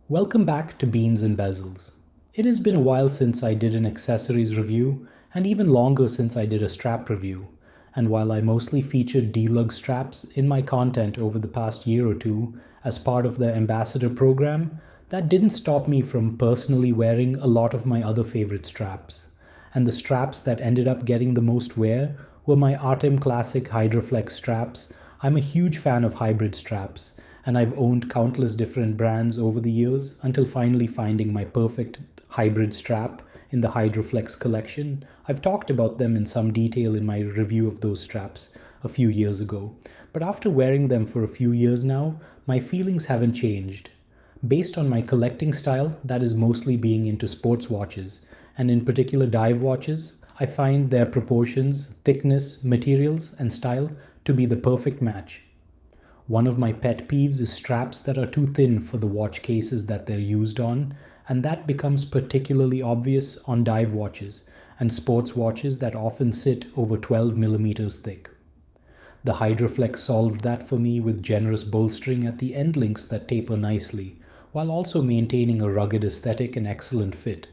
Welcome back to Beans and Bezels. It has been a while since I did an accessories review, and even longer since I did a strap review. And while I mostly featured Delugs straps in my content over the past year or two as part of the ambassador program, that didn't stop me from personally wearing a lot of my other favorite straps. And the straps that ended up getting the most wear were my Artem Classic HydroFlex straps. I'm a huge fan of hybrid straps, and I've owned countless different brands over the years until finally finding my perfect hybrid strap in the HydroFlex collection. I've talked about them in some detail in my review of those straps a few years ago, but after wearing them for a few years now, my feelings haven't changed. Based on my collecting style, that is mostly being into sports watches, and in particular dive watches, I find their proportions, thickness, materials, and style to be the perfect match. One of my pet peeves is straps that are too thin for the watch cases that they're used on, and that becomes particularly obvious on dive watches and sports watches that often sit over 12 millimeters thick. The HydroFlex solved that for me with generous bolstering at the end links that taper nicely, while also maintaining a rugged aesthetic and excellent fit.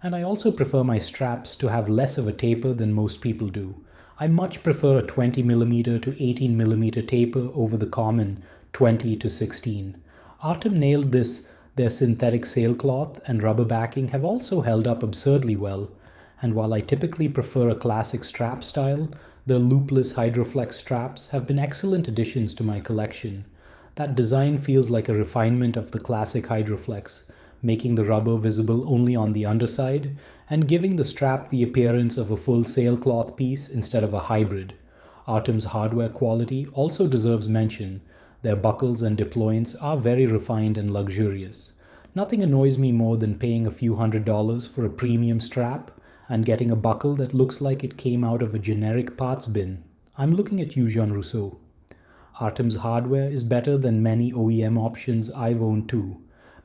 And I also prefer my straps to have less of a taper than most people do. I much prefer a 20mm to 18mm taper over the common 20 to 16. Artem nailed this. Their synthetic sailcloth and rubber backing have also held up absurdly well, and while I typically prefer a classic strap style, the loopless HydroFlex straps have been excellent additions to my collection. That design feels like a refinement of the classic HydroFlex, making the rubber visible only on the underside and giving the strap the appearance of a full sailcloth piece instead of a hybrid. Artem's hardware quality also deserves mention. Their buckles and deployants are very refined and luxurious. Nothing annoys me more than paying a few $100s for a premium strap and getting a buckle that looks like it came out of a generic parts bin. I'm looking at you, Jean Rousseau. Artem's hardware is better than many OEM options I've owned too.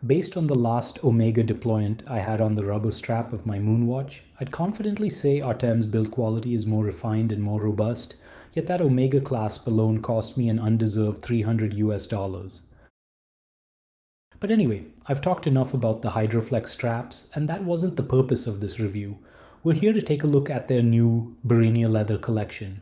Based on the last Omega deployant I had on the rubber strap of my Moonwatch, I'd confidently say Artem's build quality is more refined and more robust, yet that Omega clasp alone cost me an undeserved $300. But anyway, I've talked enough about the HydroFlex straps, and that wasn't the purpose of this review. We're here to take a look at their new Barenia Leather collection.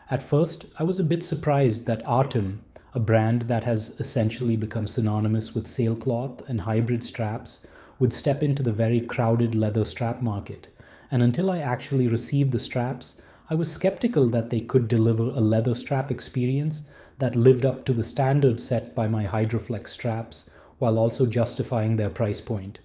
At first, I was a bit surprised that Artem, a brand that has essentially become synonymous with sailcloth and hybrid straps, would step into the very crowded leather strap market. And until I actually received the straps, I was skeptical that they could deliver a leather strap experience that lived up to the standards set by my HydroFlex straps while also justifying their price point.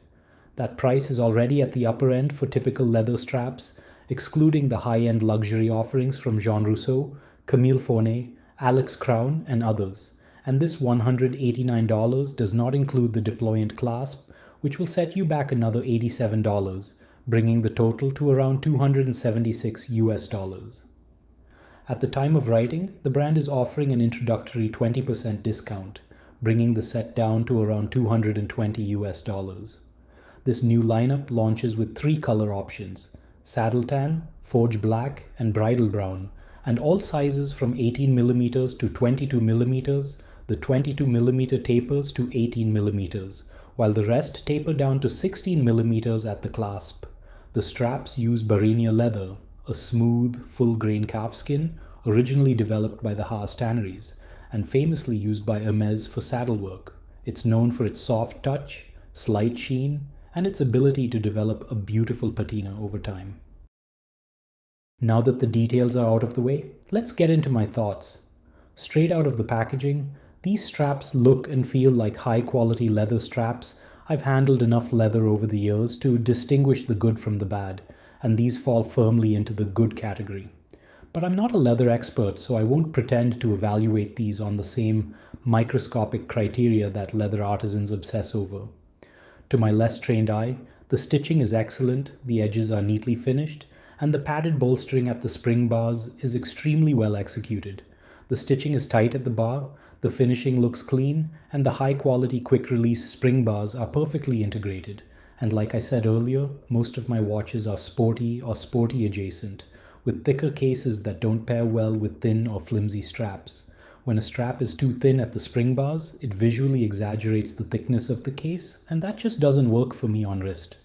That price is already at the upper end for typical leather straps, excluding the high-end luxury offerings from Jean Rousseau, Camille Fournet, Alex Crown, and others. And this $189 does not include the deployant clasp, which will set you back another $87, bringing the total to around $276. At the time of writing, the brand is offering an introductory 20% discount, bringing the set down to around $220. This new lineup launches with 3 color options: saddle tan, forge black, and bridal brown, and all sizes from 18mm to 22mm. The 22mm tapers to 18mm, while the rest taper down to 16mm at the clasp. The straps use Barenia Leather, a smooth, full-grain calfskin originally developed by the Haas tanneries and famously used by Hermes for saddle work. It's known for its soft touch, slight sheen, and its ability to develop a beautiful patina over time. Now that the details are out of the way, let's get into my thoughts. Straight out of the packaging, these straps look and feel like high-quality leather straps. I've handled enough leather over the years to distinguish the good from the bad, and these fall firmly into the good category. But I'm not a leather expert, so I won't pretend to evaluate these on the same microscopic criteria that leather artisans obsess over. To my less trained eye, the stitching is excellent, the edges are neatly finished, and the padded bolstering at the spring bars is extremely well executed. The stitching is tight at the bar, the finishing looks clean, and the high-quality quick-release spring bars are perfectly integrated. And like I said earlier, most of my watches are sporty or sporty adjacent, with thicker cases that don't pair well with thin or flimsy straps. When a strap is too thin at the spring bars, it visually exaggerates the thickness of the case, and that just doesn't work for me on wrist.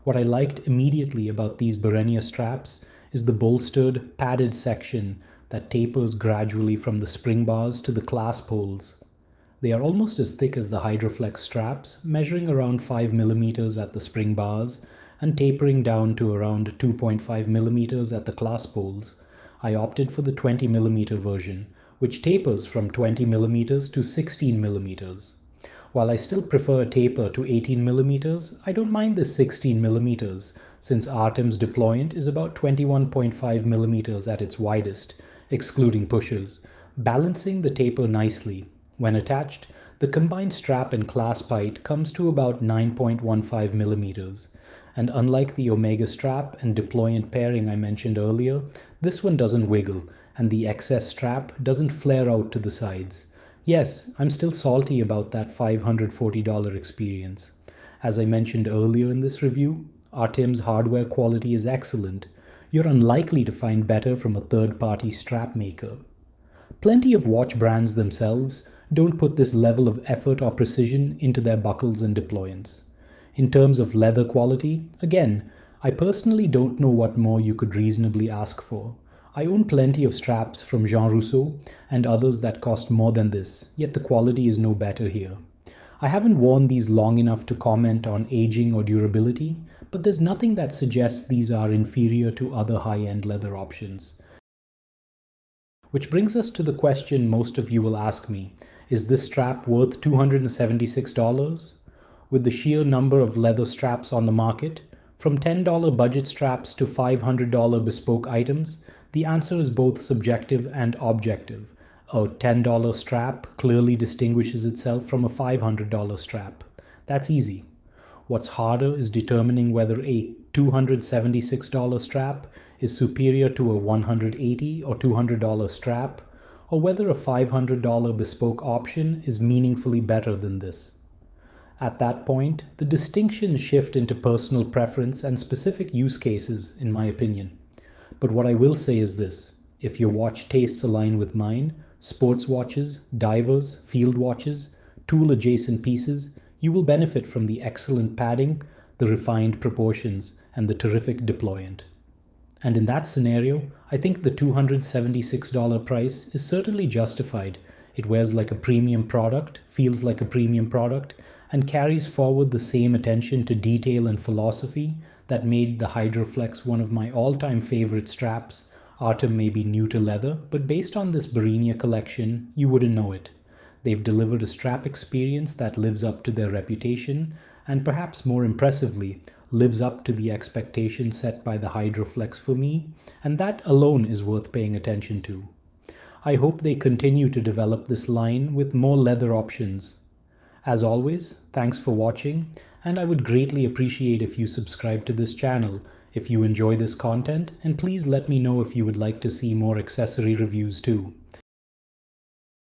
What I liked immediately about these Barenia straps is the bolstered, padded section that tapers gradually from the spring bars to the clasp holes. They are almost as thick as the HydroFlex straps, measuring around 5 mm at the spring bars and tapering down to around 2.5 mm at the clasp holes. I opted for the 20 mm version, which tapers from 20 mm to 16 mm. While I still prefer a taper to 18 mm, I don't mind the 16 mm since Artem's deployant is about 21.5 mm at its widest, excluding pushers, balancing the taper nicely. When attached, the combined strap and clasp height comes to about 9.15 mm. And unlike the Omega strap and deployant pairing I mentioned earlier, this one doesn't wiggle, and the excess strap doesn't flare out to the sides. Yes, I'm still salty about that $540 experience. As I mentioned earlier in this review, Artem's hardware quality is excellent. You're unlikely to find better from a third-party strap maker. Plenty of watch brands themselves don't put this level of effort or precision into their buckles and deployants. In terms of leather quality, again, I personally don't know what more you could reasonably ask for. I own plenty of straps from Jean Rousseau and others that cost more than this, yet the quality is no better here. I haven't worn these long enough to comment on aging or durability, but there's nothing that suggests these are inferior to other high-end leather options. Which brings us to the question most of you will ask me, is this strap worth $276? With the sheer number of leather straps on the market, from $10 budget straps to $500 bespoke items, the answer is both subjective and objective. A $10 strap clearly distinguishes itself from a $500 strap. That's easy. What's harder is determining whether a $276 strap is superior to a $180 or $200 strap, or whether a $500 bespoke option is meaningfully better than this. At that point, the distinctions shift into personal preference and specific use cases, in my opinion. But what I will say is this: if your watch tastes align with mine, sports watches, divers, field watches, tool-adjacent pieces, you will benefit from the excellent padding, the refined proportions, and the terrific deployant. And in that scenario, I think the $276 price is certainly justified. It wears like a premium product, feels like a premium product, and carries forward the same attention to detail and philosophy that made the HydroFlex one of my all-time favorite straps. Artem may be new to leather, but based on this Barenia collection, you wouldn't know it. They've delivered a strap experience that lives up to their reputation, and perhaps more impressively, lives up to the expectations set by the HydroFlex for me, and that alone is worth paying attention to. I hope they continue to develop this line with more leather options. As always, thanks for watching, and I would greatly appreciate if you subscribe to this channel if you enjoy this content, and please let me know if you would like to see more accessory reviews too.